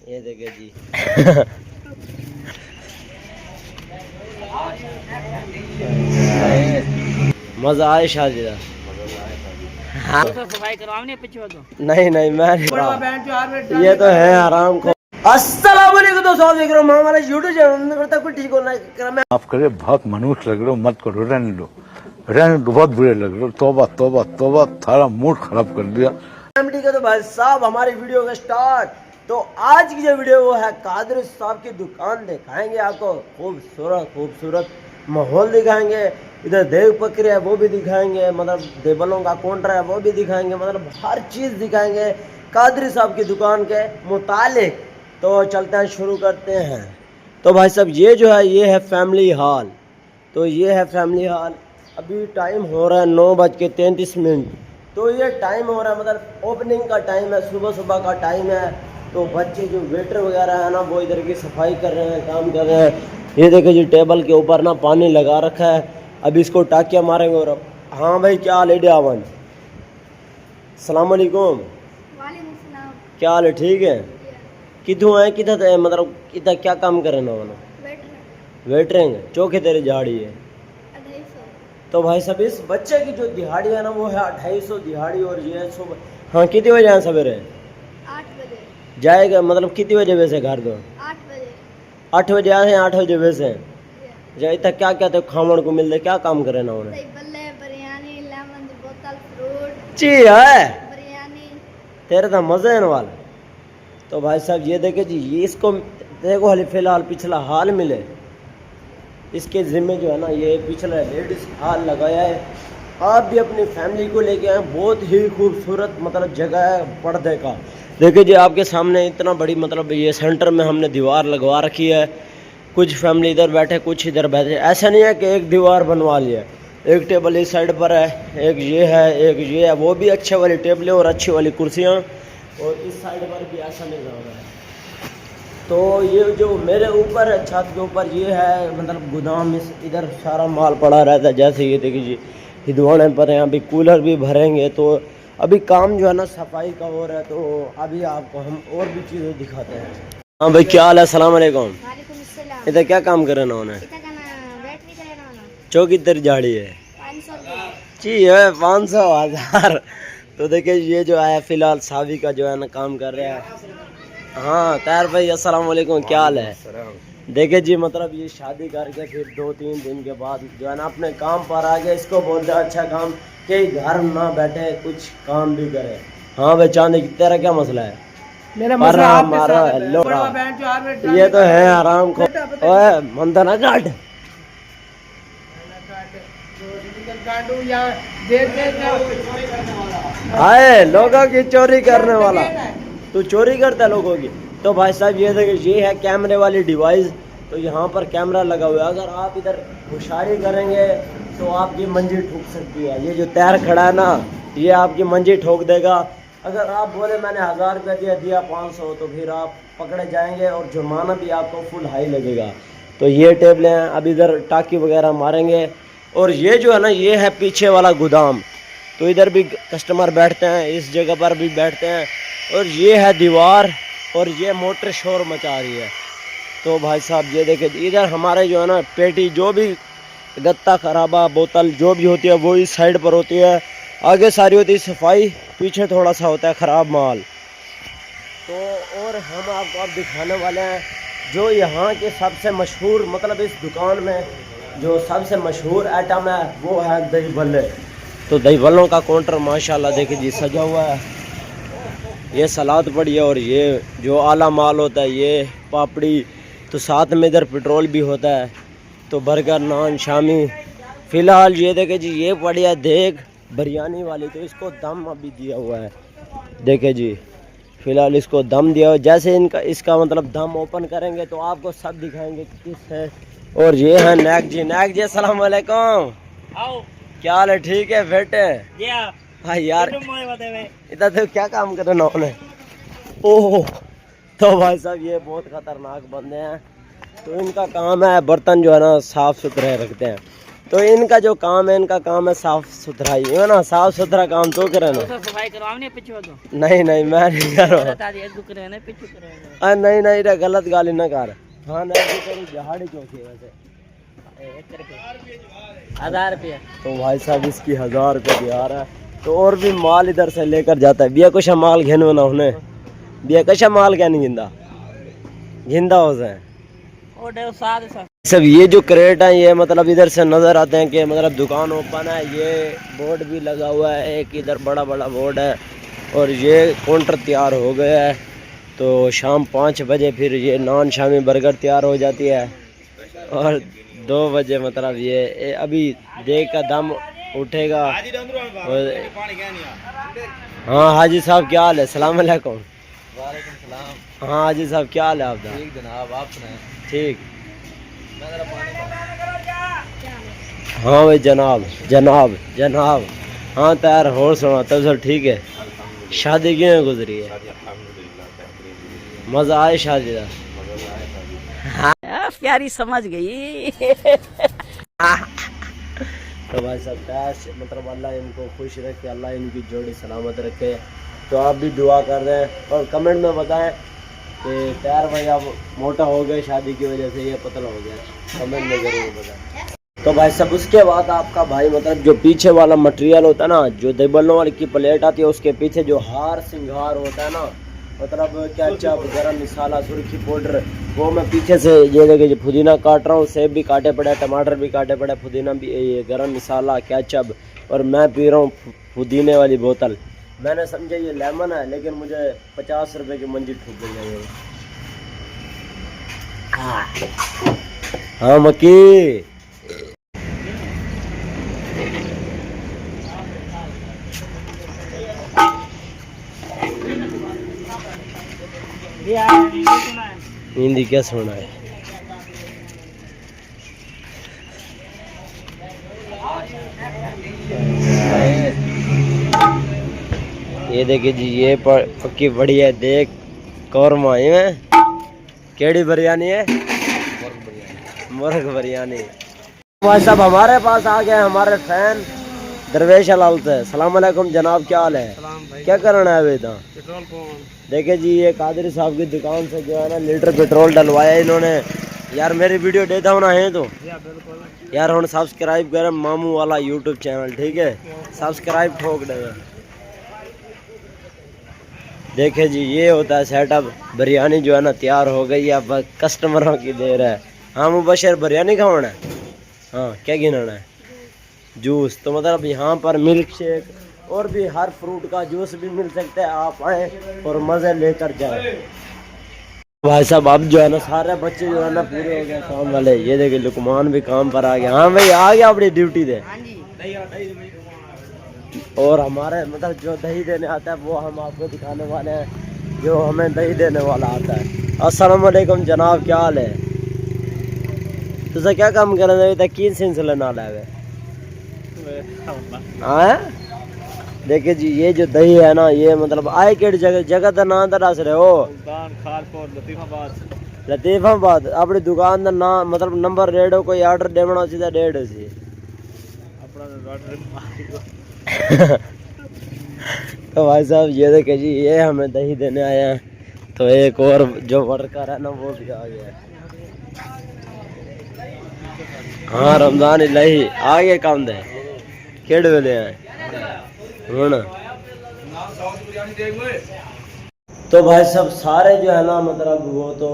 ये देखे जी। मजा आए शादी का। हाँ। सफाई करवाने पीछे तो नहीं नहीं मैं नहीं, ये तो है आराम को। अस्सलाम वालेकुम दोस्तों, देख रहे हो हमारा यूट्यूब चैनल करता कुछ ठीक होना है। आप करे बहुत मनुष्य लग रहे हो, मत करो, रहने दो, बहुत बुरे लग रहे हो। तौबा तौबा तौबा, थारा मूड खराब कर दिया। फैमिली का तो भाई साहब हमारी वीडियो का स्टार्ट। तो आज की जो वीडियो वो है कादर साहब की दुकान दिखाएंगे आपको। खूबसूरत खूबसूरत माहौल दिखाएंगे, इधर देव पकड़े है वो भी दिखाएंगे, मतलब देवलों का काउंटर है वो भी दिखाएंगे, मतलब हर चीज़ दिखाएंगे कादरी साहब की दुकान के मुतालिक। तो चलते हैं, शुरू करते हैं। तो भाई साहब ये जो है ये है फैमिली हॉल। तो ये है फैमिली हॉल। अभी टाइम हो रहा है 9:33। तो ये टाइम हो रहा है, मतलब ओपनिंग का टाइम है, सुबह सुबह का टाइम है। तो बच्चे जो वेटर वगैरह है ना वो इधर की सफाई कर रहे हैं, काम कर रहे हैं। ये देखो जी टेबल के ऊपर ना पानी लगा रखा है, अभी इसको टाकियाँ मारेंगे। और हाँ भाई क्या हाल है डियावन, सलाम अलैकुम। क्या हाल है, ठीक है। किधर है, किधर मतलब किधर क्या काम कर रहे हैं ना? वेटरिंग। चौके तेरे झाड़ी है। तो भाई साहब इस बच्चे की जो दिहाड़ी है ना वो है 250 दिहाड़ी। और ये सुबह हाँ कितने बजे आए सवेरे? 8 बजे जाएगा, मतलब कितने बजे वैसे घर दो? 8 बजे 8 बजे आए हैं, 8 बजे वैसे जाए तक क्या क्या तो खामण को मिलते, क्या काम करे ना उन्हें? बल्ले बिरयानी लेमन की बोतल फ्रूट ची है बिरयानी तेरे तो मजे है वाला। तो भाई साहब ये देखे जी, ये इसको देखो हाल फिलहाल पिछला हाल मिले इसके जिम्मे जो है ना ये पिछला लेडीज हाल लगाया है। आप भी अपनी फैमिली को लेके आए, बहुत ही खूबसूरत मतलब जगह है पर्दे का। देखिए जी आपके सामने इतना बड़ी, मतलब ये सेंटर में हमने दीवार लगवा रखी है। कुछ फैमिली इधर बैठे, कुछ इधर बैठे। ऐसा नहीं है कि एक दीवार बनवा लिया। एक टेबल इस साइड पर है, एक ये है, एक ये है, वो भी अच्छे वाली टेबलें और अच्छी वाली कुर्सियाँ। और इस साइड पर भी ऐसा नहीं हो रहा है। तो ये जो मेरे ऊपर है छत के ऊपर ये है मतलब गोदाम, इस इधर सारा माल पड़ा रहता है। जैसे ये देखिए हिदवाने पर हैं, अभी कूलर भी भरेंगे। तो अभी काम जो है ना सफाई का हो रहा है। तो अभी आपको हम और भी चीज़ें दिखाते हैं। हाँ भाई क्या हाल है, अस्सलाम वालेकुम। वालेकुम अस्सलाम। इधर क्या काम करे ना उन्हें? इतना करना बैटरी करना ना चौकी तेरी झाड़ी है 500 जी है 500 1000। तो देखिए ये जो है फिलहाल सावी का जो है ना काम कर रहा है। हाँ तैयार भाई अस्सलाम वालेकुम, क्या हाल है? देखिए जी मतलब ये शादी करके फिर 2-3 दिन के बाद जो है ना अपने काम पर आ गए। इसको बोलते हैं अच्छा काम कि घर ना बैठे कुछ काम भी करे। हाँ भाई चांदी तेरा क्या मसला है? मेरा मसला आपके साथ है। हेलो बड़ा बहन जो आर ये तो है आराम को। ओए मंदा ना काट। आए लोगों की चोरी करने वाला, तू चोरी करता है लोगों की। तो भाई साहब ये देखिए ये है कैमरे वाली डिवाइस। तो यहाँ पर कैमरा लगा हुआ है, अगर आप इधर होशियारी करेंगे तो आपकी मंजी ठोक सकती है। ये जो तैर खड़ा है ना ये आपकी मंजी ठोक देगा। अगर आप बोले मैंने 1000 रुपया दिया 500, तो फिर आप पकड़े जाएंगे और जुर्माना भी आपको फुल हाई लगेगा। तो ये टेबलें हैं, अब इधर टाकी वगैरह मारेंगे। और ये जो है ना ये है पीछे वाला गोदाम। तो इधर भी कस्टमर बैठते हैं, इस जगह पर भी बैठते हैं। और ये है दीवार और ये मोटर शोर मचा रही है। तो भाई साहब ये देखे इधर हमारे जो है ना पेटी, जो भी गत्ता खराबा बोतल जो भी होती है वो इस साइड पर होती है। आगे सारी होती है सफाई, पीछे थोड़ा सा होता है ख़राब माल। तो और हम आपको अब दिखाने वाले हैं जो यहाँ के सबसे मशहूर, मतलब इस दुकान में जो सबसे मशहूर आइटम है वो है दही भल्ले। तो दही भल्लों का काउंटर माशाल्लाह देखिए जी सजा हुआ है। ये सलाद पड़ी है और ये जो आला माल होता है ये पापड़ी। तो साथ में इधर पेट्रोल भी होता है। तो बर्गर नान शामी। फ़िलहाल ये देखे जी ये पड़ी है देख बिरयानी वाली। तो इसको दम अभी दिया हुआ है, देखे जी फ़िलहाल इसको दम दिया हुआ। जैसे इसका मतलब दम ओपन करेंगे तो आपको सब दिखाएंगे किस है। और ये है नैक जी अस्सलाम वालेकुम। क्या हाल है, ठीक है बेटे? हाँ यार इधर तो क्या काम कर रहे उन्हें? ओह तो भाई साहब ये बहुत ख़तरनाक बंदे हैं। तो इनका काम है बर्तन जो है ना साफ़ सुथरे रखते हैं। तो इनका जो काम है, इनका काम है साफ सुथराई है ना, साफ सुथरा काम तो करे ना। सफाई करवाने पीछे हो तो नहीं नहीं मैं नहीं कर रहा। पीछे करवाने नहीं नहीं रे गलत गाली ना कर। हाँ नहीं करी जहाड़ी चौकी वैसे 1000 रुपया। तो भाई साहब इसकी 1000 रुपये दिया रहा है। तो और भी माल इधर से लेकर जाता है। बिया कुछ माल घेनो ना उन्हें बिया कशा माल क्या नहीं गिंदा घिंदा हो जाए सब। ये जो क्रेट है ये मतलब इधर से नज़र आते हैं कि मतलब दुकान ओपन है। ये बोर्ड भी लगा हुआ है, एक इधर बड़ा बड़ा बोर्ड है। और ये काउंटर तैयार हो गया है। तो शाम 5 बजे फिर ये नान शामी बर्गर तैयार हो जाती है। और 2 बजे मतलब ये अभी देख का दम उठेगा। और हाँ हाजी साहब क्या हाल है? सलाम अलैकुम। हाँ हाजी साहब क्या हाल है आपका? ठीक जनाब, आप सुनाएं। ठीक। हाँ भाई जनाब जनाब जनाब। हाँ तैयार हो सुना तब सब ठीक है। शादी क्यों गुजरी है? मजा आए शादी का? प्यारी समझ गई। तो भाई सब तैयार मतलब अल्लाह इनको खुश रखे, अल्लाह इनकी जोड़ी सलामत रखे। तो आप भी दुआ कर रहे हैं और कमेंट में बताएं कि तैयार भाई आप मोटा हो गए शादी की वजह से, ये पतला हो गया, कमेंट में जरूर बताएं। तो भाई सब उसके बाद आपका भाई मतलब जो पीछे वाला मटेरियल होता है ना, जो दबलने वाली की प्लेट आती है, उसके पीछे जो हार सिंगार होता है ना, मतलब क्या चाप गरम मसाला सुर्खी पाउडर, वो मैं पीछे से ये देखिए पुदीना काट रहा हूँ। सेब भी काटे पड़े, टमाटर भी काटे पड़े, पुदीना भी, ये गरम मसाला केचप। और मैं पी रहा हूँ पुदीने वाली बोतल। मैंने समझा ये लेमन है, लेकिन मुझे 50 रुपए की मंजी ठुक गई है। हाँ मक्की हिंदी क्या सुना है? ये देखिए जी ये पक्की बढ़िया देख कौरमा है। केड़ी बिरयानी है? मुर्ग बिरयानी। भाई साहब हमारे पास आ गए हमारे फैन दरवेश लाल से। सलाम अलैकुम जनाब क्या हाल है? क्या करना है अभी? तो पेट्रोल पंप देखे जी ये कादरी साहब की दुकान से जो है ना लीटर पेट्रोल डलवाया इन्होंने। यार मेरी वीडियो देता हूँ ना है तो यार हम सब्सक्राइब करें मामू वाला यूट्यूब चैनल, ठीक है? सब्सक्राइब ठोक देगा। देखे जी ये होता है सेटअप। बिरयानी जो है ना तैयार हो गई है, अब कस्टमरों की देर है। हाँ मुबशर बिरयानी खाना है? हाँ क्या गिनाना है? जूस। तो मतलब यहाँ पर मिल्क शेक और भी हर फ्रूट का जूस भी मिल सकता है। आप आए और मज़े लेकर जाए। भाई साहब अब जो है ना सारे बच्चे जो है ना पूरे हो गए काम वाले। ये देखिए लुकमान भी काम पर आ गया। हाँ भाई आ गया अपनी ड्यूटी दे। और हमारे मतलब जो दही देने आता है वो हम आपको दिखाने वाले हैं, जो हमें दही देने वाला आता है। अस्सलाम वालेकुम जनाब क्या हाल है? तुझे क्या काम करना है? किन सिलसिले नाल है? हाँ देखिए जी ये जो दही है ना ये मतलब आए केड़ी जगह का नाम तो दस रहे हो? लतीफाबाद। अपनी दुकान का नाम मतलब नंबर रेड हो, कोई ऑर्डर देना सीधा डेढ़ सी। तो भाई साहब ये देखे जी ये हमें दही देने आए हैं। तो एक और जो वर्कर है ना वो भी आ गया है। हाँ रमजान इलाही आ गए काम दे केड़े वेले हैं हुण। तो भाई सब सारे जो है ना मतलब वो तो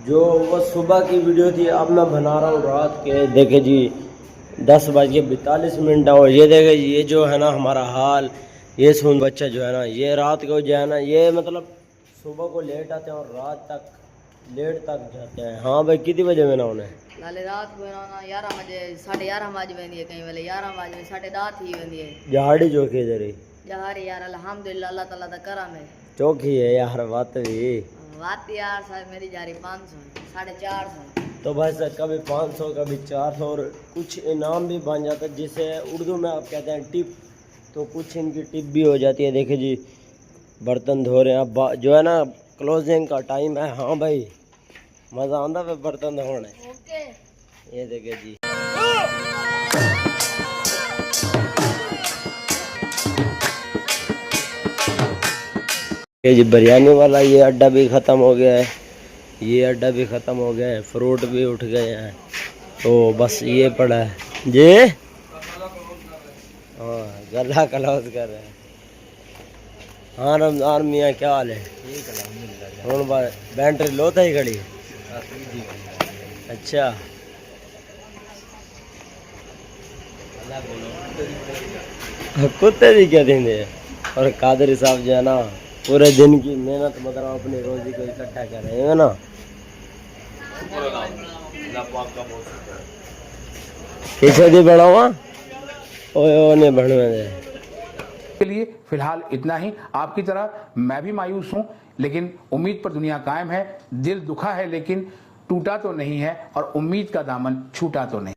जो वो सुबह की वीडियो थी अब मैं बना रहा हूँ रात के। देखे जी 10:42 और ये देखे जी ये जो है ना हमारा हाल। ये सुन बच्चा जो है ना ये रात को जो है ना ये मतलब सुबह को लेट आते हैं और रात तक लेट तक जाते हैं। हाँ भाई कितने बजे में ना उन्हें नाले रात को ना 11 बजे 11:30 बज वेंदी है, कई वेले 11 बजे 10:30 थी वेंदी है। जहाड़ी चौकी जरी जहारी यार अल्हम्दुलिल्लाह अल्लाह ताला दा करम है। चौकी है यार बात भी बात यार साहब मेरी जारी 500 450। तो भाई सर कभी 500 कभी 400 और कुछ इनाम भी बन जाता है जिसे उर्दू में आप कहते हैं टिप। तो कुछ इनकी टिप भी हो जाती है। देखिए जी बर्तन धो रहे हैं अब जो है ना क्लोजिंग का टाइम है। हाँ भाई मज़ा आता है बर्तन धोने। ये देखिए जी ये जी बिरयानी वाला ये अड्डा भी ख़त्म हो गया है, ये अड्डा भी ख़त्म हो गया है, फ्रूट भी उठ गए हैं, तो बस ये पड़ा है जी। हाँ गला क्लोज कर रहे हैं। हाँ रमजान मियाँ क्या हाल है? हूँ बैटरी लो था ही खड़ी। अच्छा कुत्ते भी क्या देंगे। और कादरी साहब जो है ना पूरे दिन की मेहनत मतलब अपनी रोजी को इकट्ठा कर रहे हैं ना। पीछे दी बढ़ा हुआ ओ नहीं बढ़ने दे के लिए फिलहाल इतना ही। आपकी तरह मैं भी मायूस हूं, लेकिन उम्मीद पर दुनिया कायम है। दिल दुखा है लेकिन टूटा तो नहीं है, और उम्मीद का दामन छूटा तो नहीं।